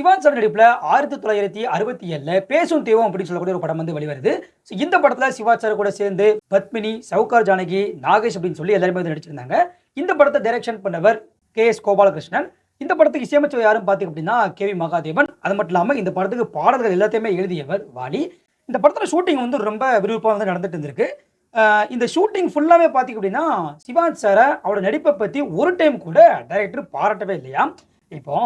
சிவாஜி நடிப்புல 1967ல பேசும் தெய்வம் அப்படின்னு சொல்லக்கூடிய ஒரு படம் வந்து வெளிவருது. இந்த படத்துல சிவாஜி சார் கூட சேர்ந்து பத்மினி, சவுகார் ஜானகி, நாகேஷ் அப்படின்னு சொல்லி எல்லாருமே வந்து நடிச்சிருந்தாங்க. இந்த படத்தை டைரக்ஷன் பண்ணவர் கே.எஸ். கோபாலகிருஷ்ணன். இந்த படத்துக்கு இசையமைச்சவர் யாரும் பார்த்தீங்க அப்படின்னா கே.வி. மகாதேவன். அது மட்டும் இல்லாம இந்த படத்துக்கு பாடல்கள் எல்லாத்தையுமே எழுதியவர் வாலி. இந்த படத்துல ஷூட்டிங் வந்து ரொம்ப விறுவிறுப்பா வந்து நடந்துட்டு இருந்திருக்கு. இந்த ஷூட்டிங் ஃபுல்லாவே பார்த்தீங்க அப்படின்னா சிவாஜி சார அவரோட நடிப்பை பத்தி ஒரு டைம் கூட டைரக்டர் பாராட்டவே இல்லையாம். இப்போ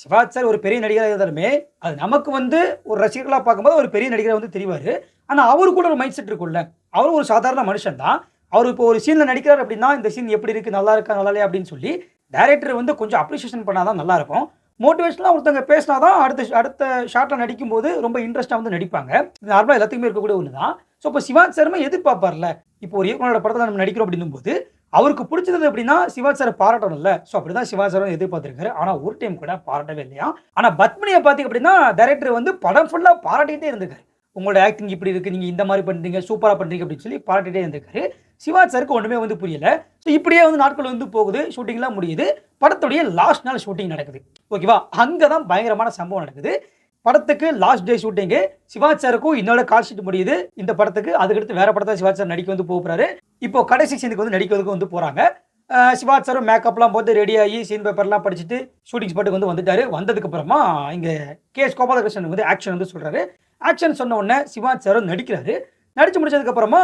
சிவாஜி சார் ஒரு பெரிய நடிகராக இருந்தாலுமே அது நமக்கு வந்து ஒரு ரசிகர்களாக பார்க்கும்போது ஒரு பெரிய நடிகராக வந்து தெரிவார். ஆனால் அவரு கூட ஒரு மைண்ட் செட் இருக்குல்ல, அவரும் ஒரு சாதாரண மனுஷன் தான். அவர் இப்போ ஒரு சீனில் நடிக்கிறார் அப்படின்னா இந்த சீன் எப்படி இருக்குது, நல்லா இருக்கா நல்லா இல்லையா அப்படின்னு சொல்லி டைரக்டர் வந்து கொஞ்சம் அப்ரிசியேஷன் பண்ணால் தான் நல்லாயிருக்கும். மோட்டிவேஷனாக ஒருத்தவங்க பேசினா தான் அடுத்த அடுத்த ஷாட்டில் நடிக்கும்போது ரொம்ப இன்ட்ரெஸ்ட்டாக வந்து நடிப்பாங்க. இது நார்மலாக எல்லாத்துக்குமே இருக்கக்கூடிய ஒன்று தான். ஸோ இப்போ சிவாஜி சாருமே எதிர்பார்ப்பார்ல, இப்போ ஒரு இயக்குனரோட படத்தில் நம்ம நடிக்கிறோம் அப்படின்னும் போது அவருக்கு பிடிச்சது அப்படின்னா சிவாஜி சாரை பாராட்டணும்ல. ஸோ அப்படிதான் சிவாஜி சாரும் எதிர்பார்த்திருக்காரு. ஆனால் ஒரு டைம் கூட பாராட்டவே இல்லையா. ஆனால் பத்மினியை பார்த்தீங்க அப்படின்னா டைரக்டர் வந்து படம் ஃபுல்லாக பாராட்டிகிட்டே இருந்திருக்காரு. உங்களோட ஆக்டிங் இப்படி இருக்கு, நீங்க இந்த மாதிரி பண்றீங்க, சூப்பரா பண்றீங்க அப்படின்னு சொல்லி பாராட்டிட்டே இருந்திருக்காரு. சிவாஜி சாருக்கு ஒண்ணுமே வந்து புரியல. ஸோ இப்படியே வந்து நாட்கள் வந்து போகுது, ஷூட்டிங்லாம் முடியுது. படத்துடைய லாஸ்ட் நாள் ஷூட்டிங் நடக்குது. ஓகேவா, அங்கதான் பயங்கரமான சம்பவம் நடக்குது. படத்துக்கு லாஸ்ட் டே ஷூட்டிங்கு. சிவாஜி சாருக்கும் இன்னொரு கால் ஷீட் முடியுது இந்த படத்துக்கு. அதுக்கடுத்து வேற படத்தை சிவாஜி சார் நடிக்க வந்து போறாரு. இப்போ கடைசி சீனுக்கு வந்து நடிக்கிறதுக்கு வந்து போறாங்க. சிவாஜி சாரும் மேக்கப்லாம் போட்டு ரெடி ஆகி சீன் பேப்பர்லாம் படிச்சுட்டு ஷூட்டிங் ஸ்பாட்டுக்கு வந்து வந்துட்டாரு. வந்ததுக்கு அப்புறமா இங்க கே.எஸ். கோபாலகிருஷ்ணன் வந்து ஆக்ஷன் வந்து சொல்றாரு. ஆக்ஷன் சொன்ன உடனே சிவாஜி சாரும் நடிக்கிறாரு. நடிச்சு முடிச்சதுக்கு அப்புறமா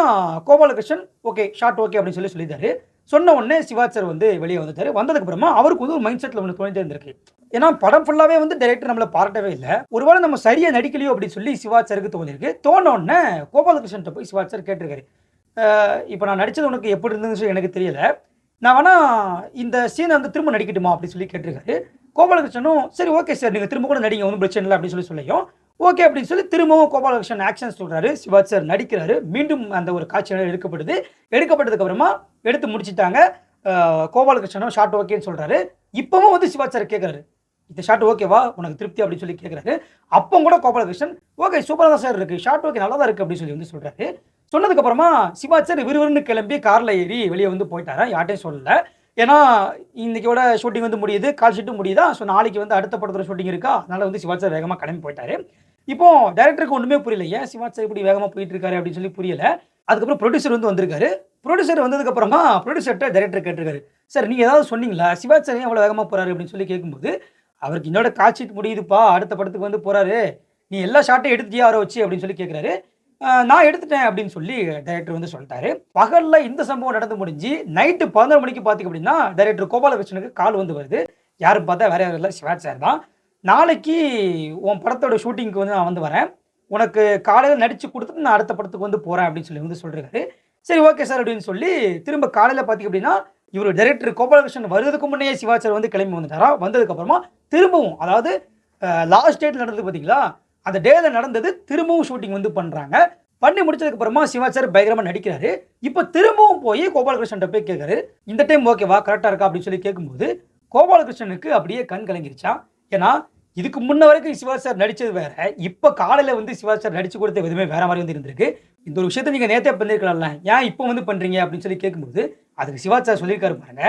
கோபாலகிருஷ்ணன் ஓகே ஷார்ட் ஓகே அப்படின்னு சொல்லிட்டாரு. சொன்ன உடனே சிவாஜி சார் வந்து வெளியே வந்துட்டாரு. வந்ததுக்கு அப்புறமா அவருக்கு வந்து ஒரு மைண்ட் செட்ல ஒன்று தோணிட்டே இருந்திருக்கு. ஏன்னா படம் ஃபுல்லாவே வந்து டைரக்டர் நம்மளை பாராட்டவே இல்லை. ஒருவேளை நம்ம சரியா நடிக்கலையோ அப்படின்னு சொல்லி சிவாஜி சாருக்கு தோணிருக்கு. தோண உடனே கோபாலகிருஷ்ணன் போய் சிவாஜி சார் கேட்டிருக்காரு. இப்போ நான் நடிச்சது உனக்கு எப்படி இருந்துச்சு எனக்கு தெரியல, நான் வேணா இந்த சீனை வந்து திரும்ப நடிக்கட்டுமா அப்படின்னு சொல்லி கேட்டிருக்காரு. கோபாலகிருஷ்ணனும் சரி ஓகே சார் நீங்க திரும்ப கூட நடிங்க, ஒன்றும் பிரச்சனை இல்லை அப்படின்னு சொல்லியும் ஓகே அப்படின்னு சொல்லி திரும்பவும் கோபாலகிருஷ்ணன் ஆக்ஷன் சொல்றாரு. சிவாஜி சார் நடிக்கிறாரு. மீண்டும் அந்த ஒரு காட்சி எடுக்கப்படுது. எடுக்கப்பட்டதுக்கு அப்புறமா எடுத்து முடிச்சிட்டாங்க. கோபாலகிருஷ்ணனும் ஷார்ட் ஓகேன்னு சொல்றாரு. இப்பவும் வந்து சிவாஜி சார் கேட்கறாரு, இந்த ஷார்ட் ஓகேவா உனக்கு திருப்தி அப்படின்னு சொல்லி கேட்கறாரு. அப்போ கூட கோபாலகிருஷ்ணன் ஓகே சூப்பராக தான் சார் இருக்கு, ஷார்ட் ஓகே நல்லா தான் இருக்கு அப்படின்னு சொல்லி வந்து சொல்றாரு. சொன்னதுக்கு அப்புறமா சிவாஜி சார் விறுவிறுன்னு கிளம்பி கார்ல ஏறி வெளியே வந்து போயிட்டாரா, யார்ட்டையும் சொல்லல. ஏன்னா இன்னைக்கோட ஷூட்டிங் வந்து முடியுது, கால் ஷீட்டும் முடியுதா. ஸோ நாளைக்கு வந்து அடுத்த படத்தோட ஷூட்டிங் இருக்கா, அதனால வந்து சிவாஜி சார் வேகமாக கிளம்பி போயிட்டாரு. இப்போ டைரக்டருக்கு ஒன்றுமே புரியல, ஏன் சிவாஜி சார் இப்படி வேகமாக போயிட்டு இருக்காரு அப்படின்னு சொல்லி புரியல. அதுக்கப்புறம் ப்ரொடியூசர் வந்து வந்திருக்காரு. ப்ரொடியூசர் வந்ததுக்கு அப்புறமா ப்ரொடியூசர்கிட்ட டைரக்டர் கேட்டிருக்காரு, சார் நீங்க ஏதாவது சொன்னீங்களா, சிவாஜி சார் ஏன் அவ்வளோ வேகமாக போறாரு அப்படின்னு சொல்லி கேட்கும்போது, அவருக்கு இன்னோட கால் ஷீட் முடியுதுப்பா, அடுத்த படத்துக்கு வந்து போறாரு, நீ எல்லா ஷாட்டையும் எடுத்துட்டியா அவரை வச்சு அப்படின்னு சொல்லி கேட்குறாரு. நான் எடுத்துட்டேன் அப்படின்னு சொல்லி டைரக்டர் வந்து சொல்லிட்டாரு. பகல்ல இந்த சம்பவம் நடந்து முடிஞ்சு நைட்டு 11 மணிக்கு பார்த்தீங்க அப்படின்னா டைரக்டர் கோபாலகிருஷ்ணனுக்கு கால் வந்து வருது. யாரும் பார்த்தா வேற யாரும் இல்லை, சிவாஜி சார் தான். நாளைக்கு உன் படத்தோட ஷூட்டிங்க்கு வந்து நான் வந்து வரேன், உனக்கு காலையில் நடிச்சு கொடுத்துட்டு நான் அடுத்த படத்துக்கு வந்து போறேன் அப்படின்னு சொல்லி வந்து சொல்றாரு. சரி ஓகே சார் அப்படின்னு சொல்லி திரும்ப காலையில் பார்த்தீங்க அப்படின்னா இவர் டைரக்டர் கோபாலகிருஷ்ணன் வருவதற்கு முன்னே சிவாஜி சார் வந்து கிளம்பி வந்துட்டாரா. வந்ததுக்கு அப்புறமா திரும்பவும் அதாவது லாஸ்ட் டேட் நடந்தது பார்த்தீங்களா, அந்த டேல நடந்தது திரும்பவும் ஷூட்டிங் வந்து பண்றாங்க. பண்ணி முடிச்சதுக்கு அப்புறமா சிவாஜி சார் பயங்கரமா நடிக்கிறாரு. இப்போ திரும்பவும் போய் கோபாலகிருஷ்ணன் போய் கேட்காரு, இந்த டைம் ஓகேவா கரெக்டா இருக்கா அப்படின்னு சொல்லி கேட்கும்போது கோபாலகிருஷ்ணனுக்கு அப்படியே கண் கலங்கிருச்சான். ஏன்னா இதுக்கு முன்ன வரைக்கும் சிவாஜி சார் நடிச்சது வேற, இப்போ காலையில வந்து சிவாஜி சார் நடிச்சு கொடுத்த விதமே வேற மாதிரி வந்து இருந்திருக்கு. இந்த ஒரு விஷயத்தை நீங்க நேத்தே பண்ணிருக்கலாம்ல, ஏன் இப்போ வந்து பண்றீங்க அப்படின்னு சொல்லி கேட்கும்போது அதுக்கு சிவாஜி சார் சொல்லியிருக்காரு பாருங்க,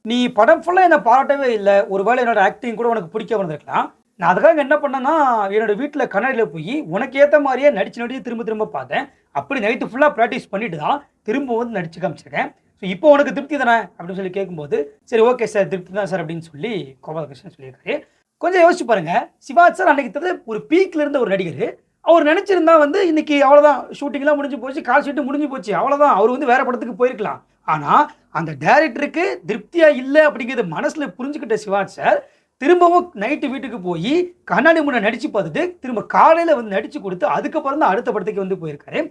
நீ படம் ஃபுல்லா என்ன பாராட்டவே இல்லை, ஒருவேளை என்னோட ஆக்டிங் கூட உனக்கு பிடிக்காம இருந்திருக்கலாம். நான் அதுக்காக என்ன பண்ணேன்னா என்னோட வீட்டில் கண்ணாடியில் போய் உனக்கு ஏற்ற மாதிரியே நடிச்சு திரும்ப திரும்ப பார்த்தேன். அப்படி நைட்டு ஃபுல்லாக ப்ராக்டிஸ் பண்ணிட்டு தான் திரும்ப வந்து நடிச்சு காமிச்சிருக்கேன். ஸோ இப்போ உனக்கு திருப்தி தானே அப்படின்னு சொல்லி கேட்கும்போது சரி ஓகே சார் திருப்தி தான் சார் அப்படின்னு சொல்லி கோபாலகிருஷ்ணன் சொல்லியிருக்காரு. கொஞ்சம் யோசிச்சு பாருங்க, சிவாஜி சார் அன்னைக்கு ஒரு பீக்ல இருந்த ஒரு நடிகர், அவர் நினைச்சிருந்தா வந்து இன்னைக்கு அவ்வளோதான், ஷூட்டிங்லாம் முடிஞ்சு போச்சு, கால் ஷீட்டு முடிஞ்சு போச்சு, அவ்வளோதான், அவர் வந்து வேற படத்துக்கு போயிருக்கலாம். ஆனால் அந்த டைரக்டருக்கு திருப்தியா இல்லை அப்படிங்கிறது மனசுல புரிஞ்சுக்கிட்ட சிவாஜி சார் திரும்பவும் நைட்டு வீட்டுக்கு போய் கண்ணாடி முன்ன நடிச்சு பார்த்துட்டு திரும்ப காலையில வந்து நடிச்சு கொடுத்து அதுக்கப்புறம் தான் அடுத்த படத்துக்கு வந்து போயிருக்காரு.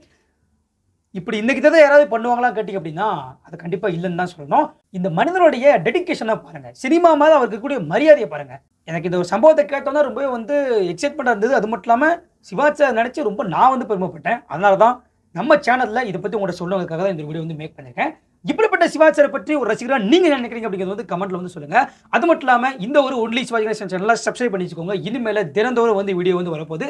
இப்படி இன்னைக்கு தான் யாராவது பண்ணுவாங்களா கேட்டிங்க அப்படின்னா அது கண்டிப்பா இல்லைன்னு தான் சொல்லணும். இந்த மனிதனுடைய டெடிகேஷனை பாருங்க, சினிமா மேல அவருக்கு கூடிய மரியாதையை பாருங்க. எனக்கு இந்த ஒரு சம்பவத்தை கேட்டோம்னா ரொம்பவே வந்து எக்ஸைட்மெண்டா இருந்தது. அது மட்டும் இல்லாம சிவாஜி சார் நினைச்சு ரொம்ப நான் வந்து பெருமைப்பட்டேன். அதனால தான் நம்ம சேனல்ல இதை பத்தி உங்கள்கிட்ட சொல்லுவதற்காக தான் இந்த வீடியோ வந்து மேக் பண்ணிருக்கேன். இப்படிப்பட்ட சிவாஜி சாரை பற்றி ஒரு ரசிகரா நீங்க என்ன நினைக்கிறீங்க அப்படிங்கிறது வந்து கமெண்ட்ல வந்து சொல்லுங்க. அது மட்டும் இல்லாம இந்த ஒரு ஒன்லி சிவாஜி கணேசன் சேனலை சப்ஸ்கிரைப் பண்ணி வச்சுக்கோங்க. இனிமேல தினந்தோறும் வந்து வீடியோ வந்து வரப்போகுது.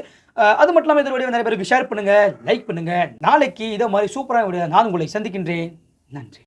அது மட்டும் இல்லாம இந்த வீடியோ நிறைய பேருக்கு ஷேர் பண்ணுங்க, லைக் பண்ணுங்க. நாளைக்கு இதே மாதிரி சூப்பரான வீடியோ நான் உங்களை சந்திக்கின்றேன். நன்றி.